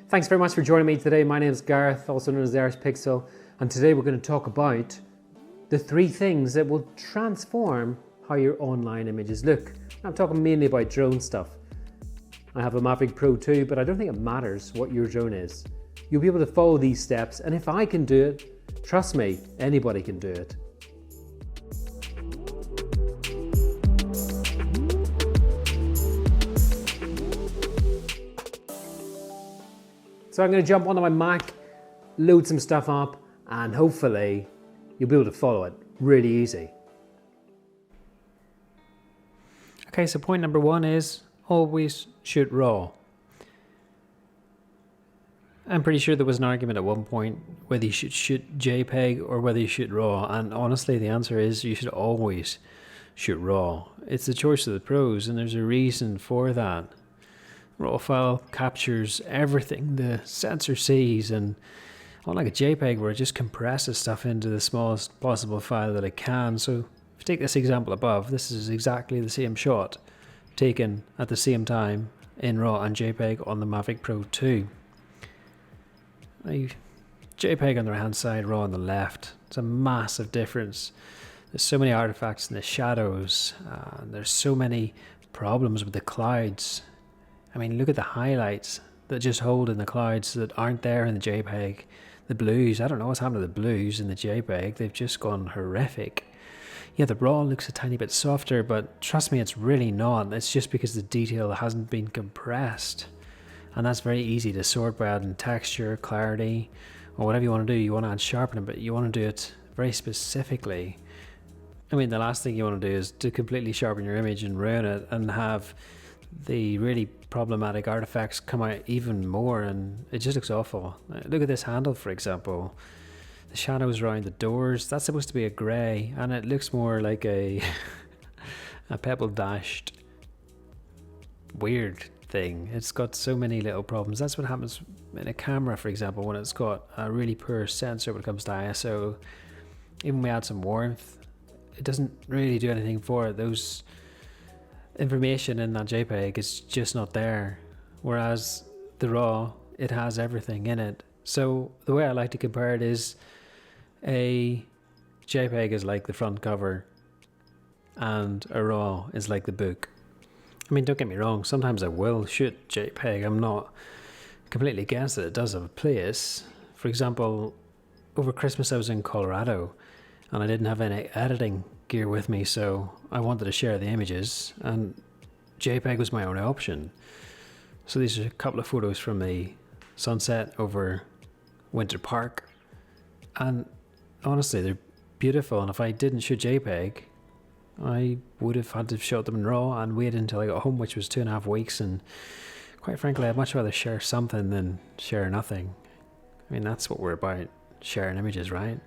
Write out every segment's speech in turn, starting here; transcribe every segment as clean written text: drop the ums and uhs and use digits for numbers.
Thanks very much for joining me today. My name is Gareth, also known as the Irish Pixel, and today we're going to talk about the 3 things that will transform how your online images look. I'm talking mainly about drone stuff. I have a Mavic Pro 2, but I don't think it matters what your drone is. You'll be able to follow these steps, and if I can do it, trust me, anybody can do it. So I'm going to jump onto my Mac, load some stuff up, and hopefully you'll be able to follow it really easy. Okay, so point number 1 is always shoot RAW. I'm pretty sure there was an argument at one point whether you should shoot JPEG or whether you shoot RAW, and honestly the answer is you should always shoot RAW. It's the choice of the pros, and there's a reason for that. RAW file captures everything the sensor sees, and unlike a JPEG where it just compresses stuff into the smallest possible file that it can. So if you take this example above, this is exactly the same shot taken at the same time in RAW and JPEG on the Mavic Pro 2. Now, JPEG on the right hand side, RAW on the left. It's a massive difference. There's so many artifacts in the shadows, and there's so many problems with the clouds. I mean, look at the highlights that just hold in the clouds that aren't there in the JPEG. The blues, I don't know what's happened to the blues in the JPEG. They've just gone horrific. Yeah, the RAW looks a tiny bit softer, but trust me, it's really not. It's just because the detail hasn't been compressed. And that's very easy to sort by adding texture, clarity, or whatever you want to do. You want to add sharpening, but you want to do it very specifically. I mean, the last thing you want to do is to completely sharpen your image and ruin it and have the really problematic artifacts come out even more, and it just looks awful. Look at this handle, for example. The shadows around the doors, that's supposed to be a grey, and it looks more like a pebble dashed weird thing. It's got so many little problems. That's what happens in a camera, for example, when it's got a really poor sensor when it comes to ISO. Even when we add some warmth, it doesn't really do anything for it. Those information in that JPEG is just not there, whereas the RAW, it has everything in it. So the way I like to compare it is a JPEG is like the front cover and a RAW is like the book. I mean, don't get me wrong, sometimes I will shoot JPEG. I'm not completely against it. It does have a place. For example, over Christmas I was in Colorado and I didn't have any editing gear with me, so I wanted to share the images, and JPEG was my only option. So these are a couple of photos from the sunset over Winter Park, and honestly they're beautiful, and if I didn't shoot JPEG I would have had to shoot them in RAW and wait until I got home, which was 2.5 weeks, and quite frankly I'd much rather share something than share nothing. I mean, that's what we're about, sharing images, right?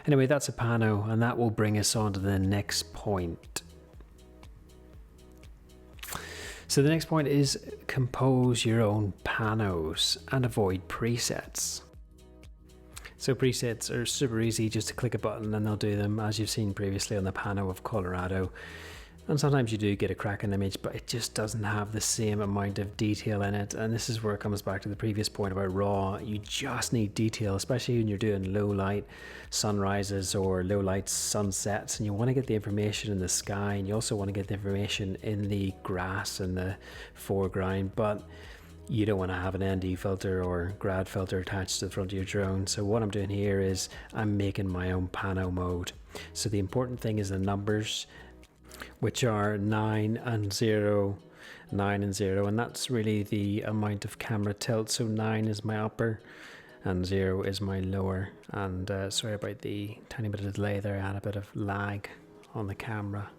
Anyway, that's a pano, and that will bring us on to the next point. So the next point is compose your own panos and avoid presets. So presets are super easy, just to click a button and they'll do them, as you've seen previously on the pano of Colorado. And sometimes you do get a cracking image, but it just doesn't have the same amount of detail in it. And this is where it comes back to the previous point about RAW. You just need detail, especially when you're doing low light sunrises or low light sunsets, and you want to get the information in the sky, and you also want to get the information in the grass and the foreground, but you don't want to have an ND filter or grad filter attached to the front of your drone. So what I'm doing here is I'm making my own pano mode. So the important thing is the numbers, which are 9 and 0, 9 and 0, and that's really the amount of camera tilt. So 9 is my upper and 0 is my lower. And sorry about the tiny bit of delay there, I had a bit of lag on the camera.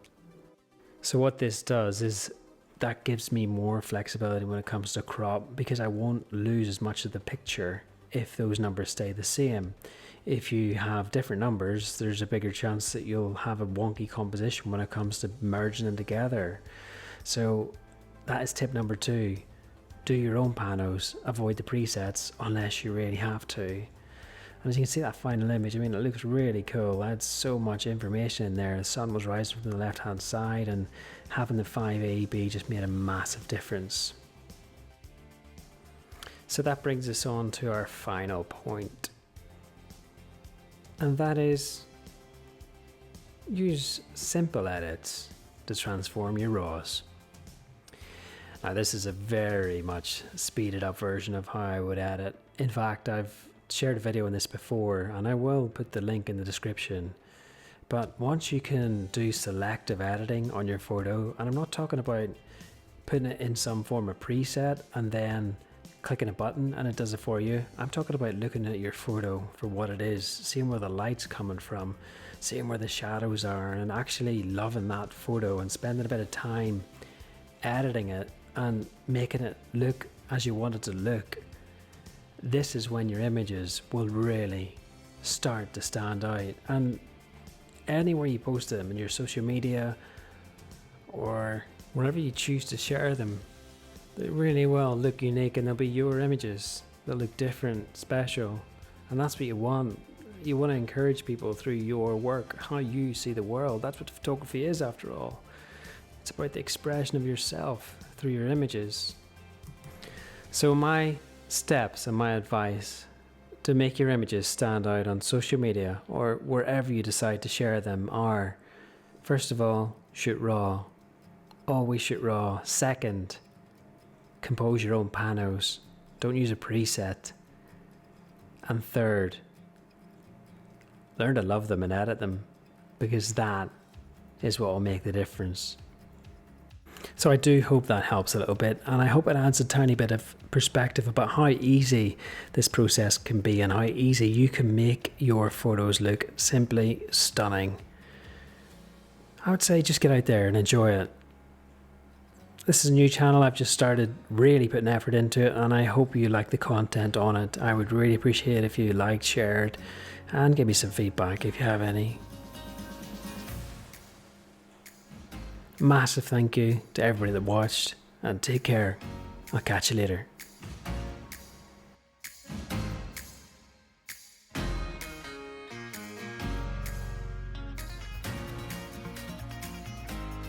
So what this does is that gives me more flexibility when it comes to crop, because I won't lose as much of the picture if those numbers stay the same. If you have different numbers, there's a bigger chance that you'll have a wonky composition when it comes to merging them together. So that is tip number 2. Do your own panos, avoid the presets unless you really have to. And as you can see that final image, I mean, it looks really cool. I had so much information in there. The sun was rising from the left hand side, and having the 5AEB just made a massive difference. So that brings us on to our final point. And that is use simple edits to transform your RAWs. Now this is a very much speeded up version of how I would edit. In fact, I've shared a video on this before and I will put the link in the description. But once you can do selective editing on your photo, and I'm not talking about putting it in some form of preset and then clicking a button and it does it for you. I'm talking about looking at your photo for what it is, seeing where the light's coming from, seeing where the shadows are, and actually loving that photo and spending a bit of time editing it and making it look as you want it to look. This is when your images will really start to stand out, and anywhere you post them in your social media or wherever you choose to share them, they really will look unique and they'll be your images. They'll look different, special, and that's what you want. You want to encourage people through your work, how you see the world. That's what photography is after all. It's about the expression of yourself through your images. So my steps and my advice to make your images stand out on social media or wherever you decide to share them are, first of all, shoot raw. Always shoot raw. Second, compose your own panos. Don't use a preset. And third, learn to love them and edit them, because that is what will make the difference. So I do hope that helps a little bit, and I hope it adds a tiny bit of perspective about how easy this process can be and how easy you can make your photos look simply stunning. I would say just get out there and enjoy it. This is a new channel. I've just started really putting effort into it, and I hope you like the content on it. I would really appreciate if you liked, shared, and give me some feedback if you have any. Massive thank you to everybody that watched, and take care. I'll catch you later.